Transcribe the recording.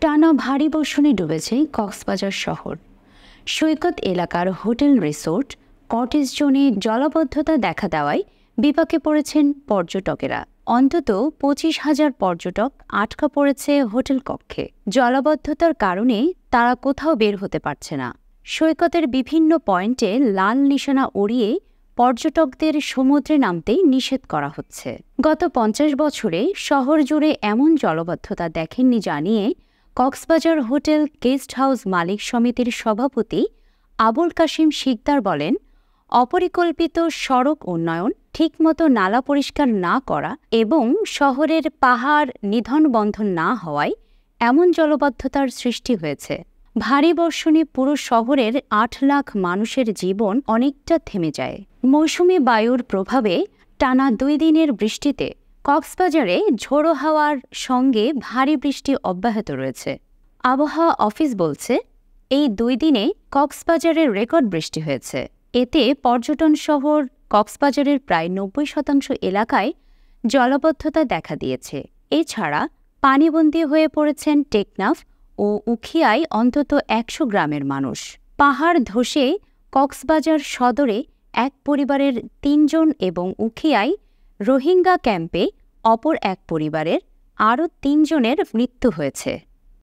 টানা ভারী বর্ষণে ডুবেছে কক্সবাজার শহর। সৈকত এলাকার হোটেল রিসোর্ট কটেজ জোনে জলাবদ্ধতা দেখা দেওয়ায় বিপাকে পড়েছেন পর্যটকেরা। অন্তত 25,000 পর্যটক আটকা পড়েছে হোটেল কক্ষে। জলাবদ্ধতার কারণে তারা কোথাও বের হতে পারছে না। সৈকতের বিভিন্ন পয়েন্টে লাল নিশানা উড়িয়ে পর্যটকদের সমুদ্রে নামতেই নিষেধ করা হচ্ছে। গত 50 বছরে শহর জুড়ে এমন জলাবদ্ধতা দেখেননি জানিয়ে কক্সবাজার হোটেল গেস্ট হাউস মালিক সমিতির সভাপতি আবুল কাশিম শিকদার বলেন, অপরিকল্পিত সড়ক উন্নয়ন, ঠিকমতো নালা পরিষ্কার না করা এবং শহরের পাহাড় নিধনবন্ধন না হওয়ায় এমন জলাবদ্ধতার সৃষ্টি হয়েছে। ভারী বর্ষণে পুরো শহরের 8 লাখ মানুষের জীবন অনেকটা থেমে যায়। মৌসুমি বায়ুর প্রভাবে টানা 2 দিনের বৃষ্টিতে কক্সবাজারে ঝোড়ো হাওয়ার সঙ্গে ভারী বৃষ্টি অব্যাহত রয়েছে। আবহাওয়া অফিস বলছে, এই 2 দিনে কক্সবাজারে রেকর্ড বৃষ্টি হয়েছে। এতে পর্যটন শহর কক্সবাজারের প্রায় 90% এলাকায় জলাবদ্ধতা দেখা দিয়েছে। এছাড়া পানিবন্দী হয়ে পড়েছেন টেকনাফ ও উখিয়ায় অন্তত 100 গ্রামের মানুষ। পাহাড় ধসে কক্সবাজার সদরে এক পরিবারের 3 জন এবং উখিয়ায় রোহিঙ্গা ক্যাম্পে অপর এক পরিবারের আরও 3 জনের মৃত্যু হয়েছে।